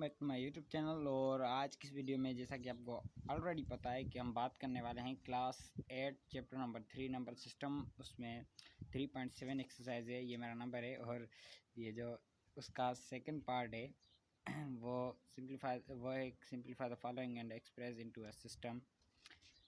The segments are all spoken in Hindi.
Back to my YouTube channel. और आज की इस वीडियो में जैसा कि आपको ऑलरेडी पता है कि हम बात करने वाले हैं class 8 chapter number 3 number system. उसमें 3.7 एक्सरसाइज है, ये मेरा नंबर है। और ये जो उसका सेकंड पार्ट है वो simplify the following and express into a system.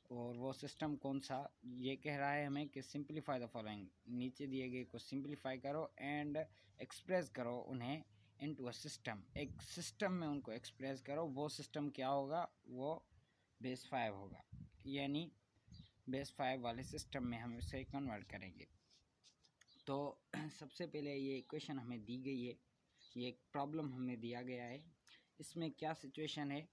और वो सिस्टम कौन सा, ये कह रहा है हमें कि सिंप्लीफाई द फॉलोइंग, नीचे दिए गए को सिंप्लीफाई करो एंड एक्सप्रेस करो उन्हें इनटू अ सिस्टम, एक सिस्टम में उनको एक्सप्रेस करो। वो सिस्टम क्या होगा, वो बेस 5 होगा, यानी बेस 5 वाले सिस्टम में हम इसे कन्वर्ट करेंगे। तो सबसे पहले ये इक्वेशन हमें दी गई है, ये एक प्रॉब्लम हमें दिया गया है। इसमें क्या सिचुएशन है,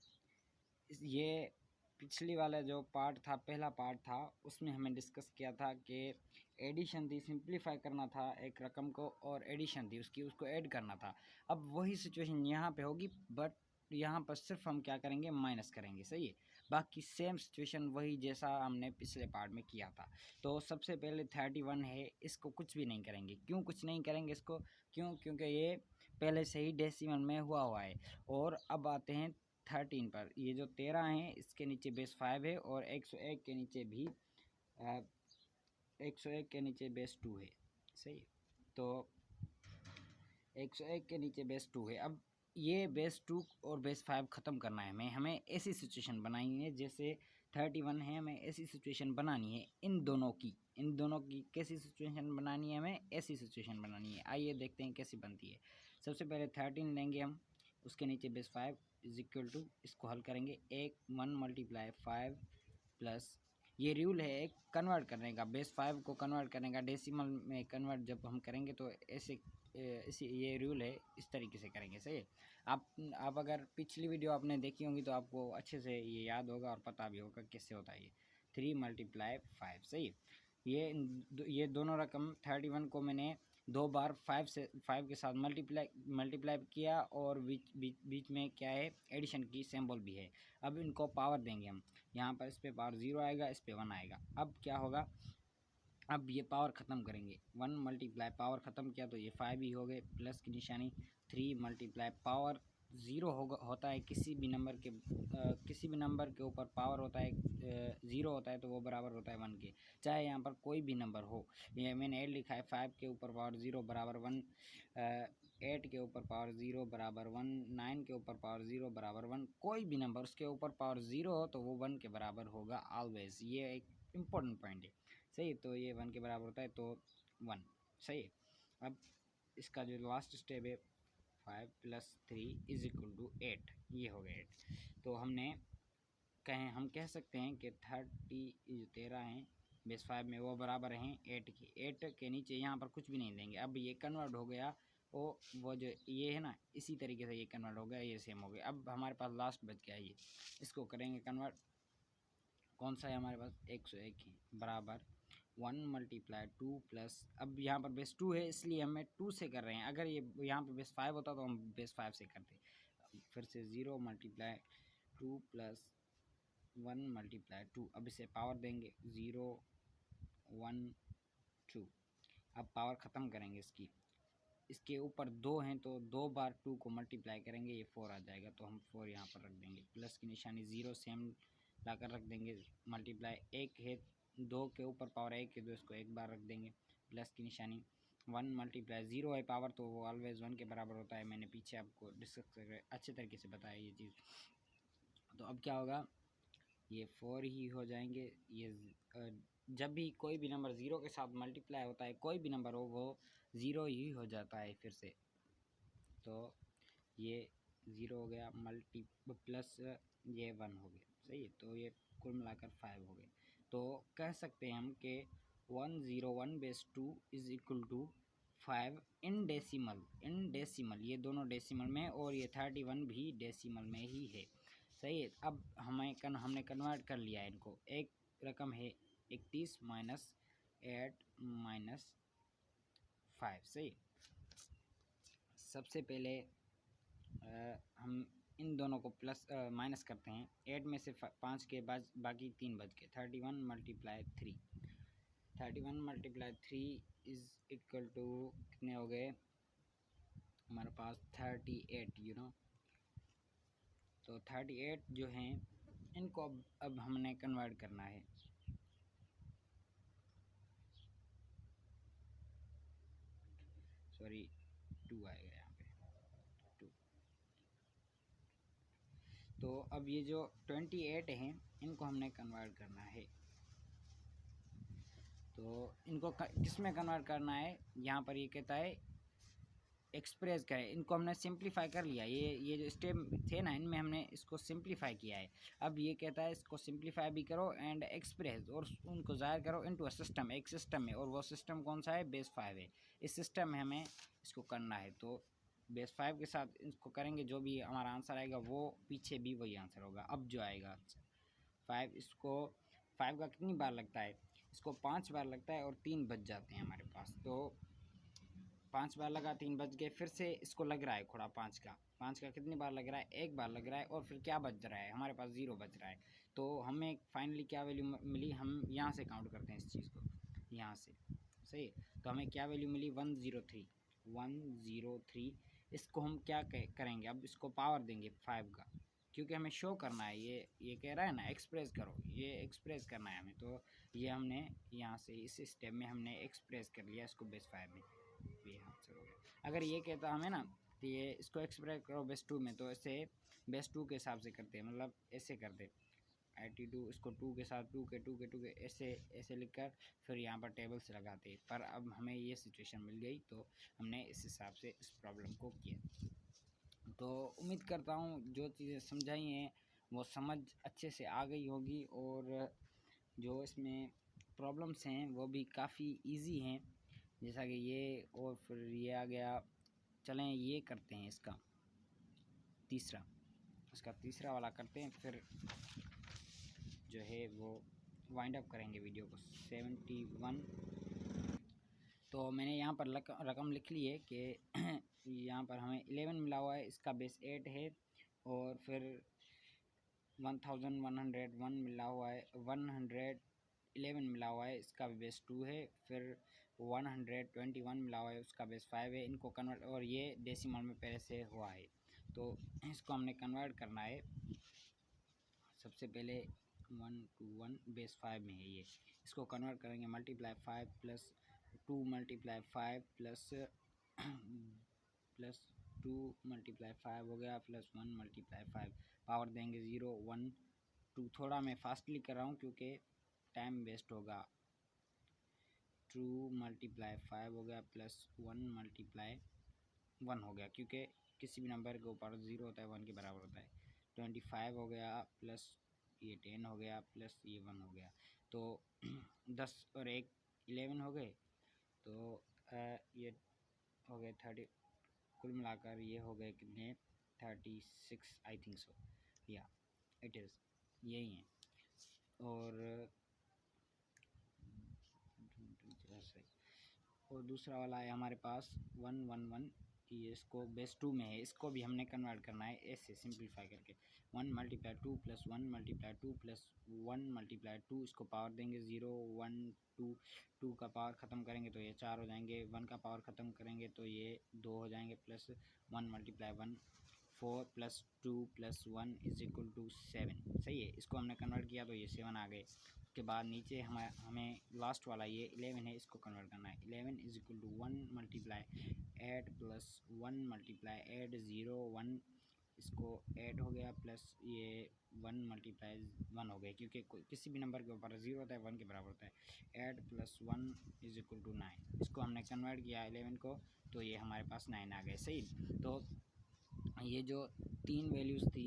ये पिछली वाला जो पार्ट था, पहला पार्ट था, उसमें हमें डिस्कस किया था कि एडिशन थी, सिंप्लीफाई करना था एक रकम को, और एडिशन थी उसकी, उसको ऐड करना था। अब वही सिचुएशन यहाँ पे होगी, बट यहाँ पर सिर्फ हम क्या करेंगे, माइनस करेंगे। सही है, बाकी सेम सिचुएशन वही जैसा हमने पिछले पार्ट में किया था। तो सबसे पहले 31 है, इसको कुछ भी नहीं करेंगे। क्यों कुछ नहीं करेंगे इसको, क्योंकि ये पहले से ही डेसिमल में हुआ है। और अब आते हैं 13 पर। ये जो 13 है इसके नीचे बेस 5 है, और 101 के नीचे भी 101 के नीचे बेस 2 है। सही है, तो 101 के नीचे बेस 2 है। अब ये बेस 2 और बेस 5 ख़त्म करना है हमें ऐसी सिचुएशन बनानी है, जैसे 31 है, हमें ऐसी सिचुएशन बनानी है। इन दोनों की कैसी सिचुएशन बनानी है, हमें ऐसी सिचुएशन बनानी है। आइए देखते हैं कैसी बनती है। सबसे पहले 13 लेंगे हम, उसके नीचे बेस 5 इज इक्वल टू, इसको हल करेंगे, 1 मल्टीप्लाई 5 प्लस, ये रूल है एक कन्वर्ट करने का, बेस 5 को कन्वर्ट करने का डेसिमल में कन्वर्ट जब हम करेंगे तो ऐसे इसी ये रूल है, इस तरीके से करेंगे। सही है, आप अगर पिछली वीडियो आपने देखी होंगी तो आपको अच्छे से ये याद होगा और पता भी होगा कैसे होता है ये 3 मल्टीप्लाई 5। सही है, ये दोनों रकम 31 को मैंने 2 बार 5 के साथ मल्टीप्लाई किया, और बीच में क्या है, एडिशन की सिंबल भी है। अब इनको पावर देंगे हम, यहाँ पर इस पे पावर 0 आएगा, इस पे 1 आएगा। अब क्या होगा, अब ये पावर ख़त्म करेंगे, 1 मल्टीप्लाई पावर ख़त्म किया तो ये 5 ही हो गए, प्लस की निशानी, 3 मल्टीप्लाई पावर 0 होता है किसी भी नंबर के ऊपर पावर होता है 0 होता है तो वो बराबर होता है 1 के, चाहे यहाँ पर कोई भी नंबर हो। ये मैंने 8 लिखा है, 5 के ऊपर पावर 0 बराबर 1, 8 के ऊपर पावर 0 बराबर 1, 9 के ऊपर पावर 0 बराबर 1, कोई भी नंबर उसके ऊपर पावर 0 हो तो वो 1 के बराबर होगा ऑलवेज। ये एक इम्पोर्टेंट पॉइंट है। सही, तो ये 1 के बराबर होता है तो 1। सही है, अब इसका जो लास्ट स्टेप है 5 प्लस 3 इज इक्वल टू 8, ये हो गया 8। तो हम कह सकते हैं कि 13 हैं बेस 5 में, वो बराबर हैं 8 के। 8 के नीचे यहाँ पर कुछ भी नहीं देंगे। अब ये कन्वर्ट हो गया, वो जो ये है ना, इसी तरीके से ये कन्वर्ट हो गया, ये सेम हो गया। अब हमारे पास लास्ट बच गया ये, इसको करेंगे कन्वर्ट। कौन सा है हमारे पास, 101 है, बराबर 1 मल्टीप्लाई 2 प्लस, अब यहाँ पर बेस 2 है इसलिए हमें 2 से कर रहे हैं। अगर ये यहाँ पर बेस 5 होता तो हम बेस 5 से करते। फिर से 0 मल्टीप्लाई 2 प्लस 1 मल्टीप्लाई 2, अब इसे पावर देंगे 0 1 2। अब पावर ख़त्म करेंगे इसके ऊपर 2 हैं तो 2 बार 2 को मल्टीप्लाई करेंगे, ये 4 आ जाएगा, तो हम 4 यहाँ पर रख देंगे, प्लस की निशानी 0 सेम लाकर रख देंगे। मल्टीप्लाई 1 है, 2 के ऊपर पावर 1 है तो इसको एक बार रख देंगे, प्लस की निशानी, 1 मल्टीप्लाई 0 है पावर तो वो ऑलवेज 1 के बराबर होता है। मैंने पीछे आपको डिस्कस करके अच्छे तरीके से बताया ये चीज़। तो अब क्या होगा, ये 4 ही हो जाएंगे। ये जब भी कोई भी नंबर 0 के साथ मल्टीप्लाई होता है, कोई भी नंबर हो, वो 0 ही हो जाता है फिर से। तो ये 0 हो गया, मल्टी प्लस ये 1 हो गया। सही है, तो ये कुल मिलाकर 5 हो गए। तो कह सकते हैं हम कि 101 base 2 is equal to 5 in decimal, ये दोनों डेसिमल में, और ये 31 भी डेसिमल में ही है। सही है, अब हमने कन्वर्ट कर लिया है इनको। एक रकम है 31 माइनस 8 माइनस 5। सही, सबसे पहले हम इन दोनों को प्लस माइनस करते हैं। 8 में से 5 के बाद बाकी 3 बच गए, 31 multiply 3, 31 multiply 3 is equal to कितने हो गए हमारे पास, 38, तो 38 जो हैं इनको अब हमने कन्वर्ट करना है। सॉरी 2 आएगा यहाँ पे 2। तो अब ये जो 28 हैं इनको हमने कन्वर्ट करना है। तो इनको किस में कन्वर्ट करना है, यहाँ पर ये कहता है एक्सप्रेस करें। इनको हमने सिंप्लीफाई कर लिया, ये जो स्टेप थे ना इनमें हमने इसको सिंप्लीफाई किया है। अब ये कहता है इसको सिंप्लीफाई भी करो एंड एक्सप्रेस, और उनको ज़ाहिर करो इनटू अ सिस्टम, एक सिस्टम में, और वो सिस्टम कौन सा है, बेस 5 है। इस सिस्टम में हमें इसको करना है। तो बेस 5 के साथ इसको करेंगे, जो भी हमारा आंसर आएगा वो पीछे भी वही आंसर होगा। अब जो आएगा 5, इसको 5 का कितनी बार लगता है, इसको 5 बार लगता है और 3 बच जाते हैं हमारे पास। तो 5 बार लगा, 3 बच गए, फिर से इसको लग रहा है थोड़ा 5 का कितनी बार लग रहा है, 1 बार लग रहा है, और फिर क्या बच रहा है हमारे पास, 0 बच रहा है। तो हमें फाइनली क्या वैल्यू मिली, हम यहाँ से काउंट करते हैं इस चीज़ को, यहाँ से सही। तो हमें क्या वैल्यू मिली, 103। इसको हम क्या करेंगे, अब इसको पावर देंगे 5 का, क्योंकि हमें शो करना है, ये कह रहा है ना एक्सप्रेस करो, ये एक्सप्रेस करना है हमें। तो ये हमने यहाँ से इस स्टेप में हमने एक्सप्रेस कर लिया इसको बेस 5 में, ये आंसर हो गया। अगर ये कहता हमें ना तो ये इसको एक्सप्रेस करो बेस 2 में, तो ऐसे बेस 2 के हिसाब से करते हैं, मतलब ऐसे करते 82, इसको 2 के साथ 2 के ऐसे ऐसे लिखकर फिर यहाँ पर टेबल से लगाते। पर अब हमें ये सिचुएशन मिल गई, तो हमने इस हिसाब से इस प्रॉब्लम को किया। तो उम्मीद करता हूँ जो चीज़ें समझाई हैं वो समझ अच्छे से आ गई होगी, और जो इसमें प्रॉब्लम्स हैं वो भी काफ़ी इजी हैं, जैसा कि ये, और फिर ये आ गया। चलें ये करते हैं इसका तीसरा वाला करते हैं, फिर जो है वो वाइंड अप करेंगे वीडियो को। 71। तो मैंने यहाँ पर रकम लिख ली है कि यहाँ पर हमें 11 मिला हुआ है, इसका बेस 8 है, और फिर 1101 मिला हुआ है, 111 मिला हुआ है, इसका भी बेस 2 है, फिर 121 मिला हुआ है, उसका बेस 5 है। इनको कन्वर्ट, और ये डेसिमल में पहले से हुआ है, तो इसको हमने कन्वर्ट करना है। सबसे पहले 121 बेस 5 में है ये, इसको कन्वर्ट करेंगे, multiply 5 plus 2 multiply 5 plus 2 multiply 5 हो गया, प्लस 1 मल्टीप्लाई 5, पावर देंगे 0 1 2। थोड़ा मैं फास्टली कर रहा हूँ क्योंकि टाइम वेस्ट होगा। 2 मल्टीप्लाई 5 हो गया, प्लस 1 मल्टीप्लाई 1 हो गया, क्योंकि किसी भी नंबर के ऊपर 0 होता है 1 के बराबर होता है। 25 हो गया, प्लस ये 10 हो गया, प्लस ये 1 हो गया। तो 10 और 1 11 हो गए, तो ये हो गए 30, कुल मिलाकर ये हो गए कितने, 36 आई थिंक सो, या इट इज़ यही है। और दूसरा वाला है हमारे पास 111, ये इसको बेस 2 में है, इसको भी हमने कन्वर्ट करना है ऐसे सिंप्लीफाई करके। 1 multiply 2 plus 1 multiply 2 plus 1 multiply 2, इसको पावर देंगे 0 1 2, 2 का पावर ख़त्म करेंगे तो ये 4 हो जाएंगे, 1 का पावर ख़त्म करेंगे तो ये 2 हो जाएंगे, plus 1 multiply 1 4 plus 2 plus 1 is equal to 7। सही है, इसको हमने कन्वर्ट किया तो ये 7 आ गए। उसके बाद नीचे हमें लास्ट वाला ये 11 है, इसको कन्वर्ट करना है। 11 is equal to 1 multiply 8 plus 1 multiply 8 0 1, इसको 8 हो गया, प्लस ये 1 मल्टीप्लाई 1 हो गया, क्योंकि किसी भी नंबर के ऊपर 0 होता है 1 के बराबर होता है। 8 प्लस 1 इज इक्वल टू 9, इसको हमने कन्वर्ट किया 11 को, तो ये हमारे पास 9 आ गए। सही, तो ये जो 3 वैल्यूज़ थी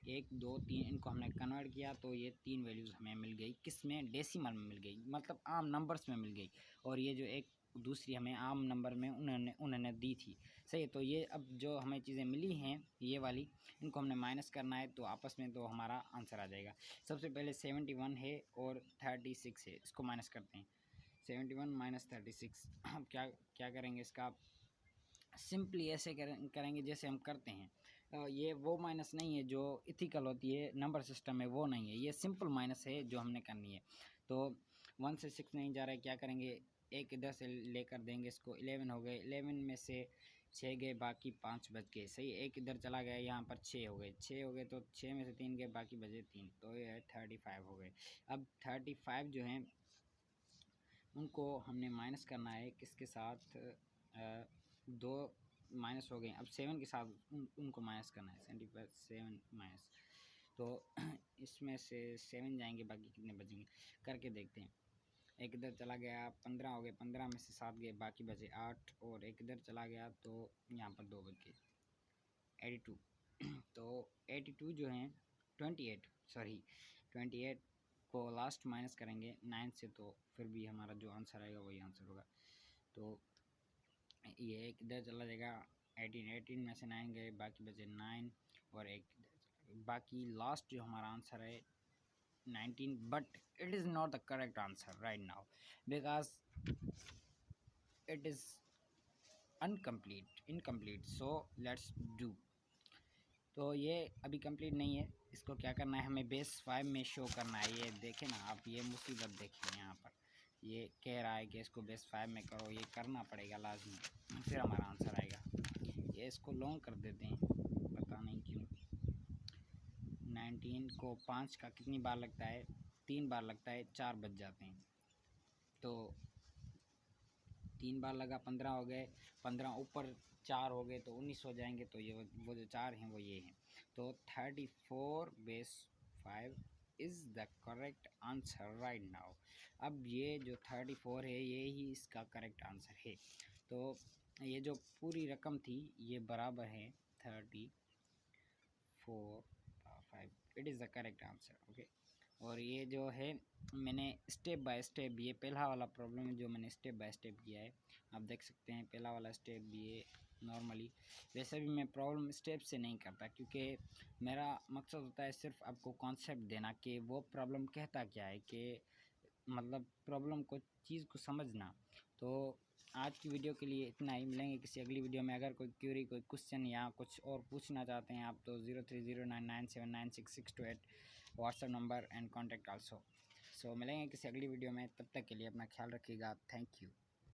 1 2 3, इनको हमने कन्वर्ट किया तो ये 3 वैल्यूज़ हमें मिल गई, किस में, डेसिमल में मिल गई, मतलब आम नंबर्स में मिल गई। और ये जो एक दूसरी हमें आम नंबर में उन्होंने दी थी। सही, तो ये अब जो हमें चीज़ें मिली हैं ये वाली, इनको हमने माइनस करना है, तो आपस में तो हमारा आंसर आ जाएगा। सबसे पहले 71 है और 36 है, इसको माइनस करते हैं। 71 माइनस 36, अब क्या करेंगे, इसका सिंपली ऐसे करेंगे जैसे हम करते हैं। ये वो माइनस नहीं है जो इथिकल होती है नंबर सिस्टम में, वो नहीं है, ये सिंपल माइनस है जो हमने करनी है। तो 1 से 6 नहीं जा रहा है, क्या करेंगे, एक इधर से लेकर देंगे, इसको 11 हो गए, 11 में से 6 गए, बाकी 5 बच गए। सही, एक इधर चला गया, यहाँ पर 6 हो गए, 6 हो गए तो 6 में से 3 गए, बाकी बचे 3, तो ये है 35 हो गए। अब 35 जो हैं उनको हमने माइनस करना है किसके साथ, दो माइनस हो गए, अब 7 के साथ उनको माइनस करना है, 7 माइनस, तो इसमें से 7 जाएंगे, बाकी कितने बचेंगे करके देखते हैं। एक इधर चला गया, 15 हो गए, 15 में से 7 गए, बाकी बचे 8, और एक इधर चला गया तो यहाँ पर 2 बच गए, 82। तो 82 जो हैं 28, सॉरी 28 को लास्ट माइनस करेंगे 9 से, तो फिर भी हमारा जो आंसर आएगा वही आंसर होगा। तो ये एक इधर चला जाएगा, 18 में से 9 गए, बाकी बचे 9, और एक बाकी लास्ट जो हमारा आंसर है 19, but it is not the correct answer right now because it is incomplete, so let's do। तो ये अभी कंप्लीट नहीं है, इसको क्या करना है, हमें बेस 5 में शो करना है। ये देखें ना आप, ये मुसीबत देखें यहाँ पर, ये कह रहा है कि इसको बेस 5 में करो, ये करना पड़ेगा लाजमी, फिर हमारा आंसर आएगा। ये इसको लॉन्ग कर देते हैं, पता नहीं क्यों। 19 को 5 का कितनी बार लगता है, 3 बार लगता है, 4 बच जाते हैं, तो 3 बार लगा, 15 हो गए, 15 ऊपर 4 हो गए तो 19 हो जाएंगे, तो ये वो जो 4 हैं वो ये हैं, तो 34 base 5 is the correct answer right now. अब ये जो 34 है ये ही इसका करेक्ट आंसर है। तो ये जो पूरी रकम थी ये बराबर है 34 5, it is the correct answer, okay. और ये जो है मैंने स्टेप बाय स्टेप, ये पहला वाला प्रॉब्लम है जो मैंने स्टेप बाय स्टेप किया है, आप देख सकते हैं पहला वाला स्टेप ये नॉर्मली। वैसे भी मैं प्रॉब्लम स्टेप से नहीं करता, क्योंकि मेरा मकसद होता है सिर्फ आपको कॉन्सेप्ट देना कि वो प्रॉब्लम कहता क्या है, कि मतलब प्रॉब्लम को, चीज़ को समझना। तो आज की वीडियो के लिए इतना ही, मिलेंगे किसी अगली वीडियो में। अगर कोई क्यूरी, कोई क्वेश्चन या कुछ और पूछना चाहते हैं आप, तो 0309979662 WhatsApp number and contact also. So मिलेंगे किसी अगली वीडियो में, तब तक के लिए अपना ख्याल रखिएगा, थैंक यू।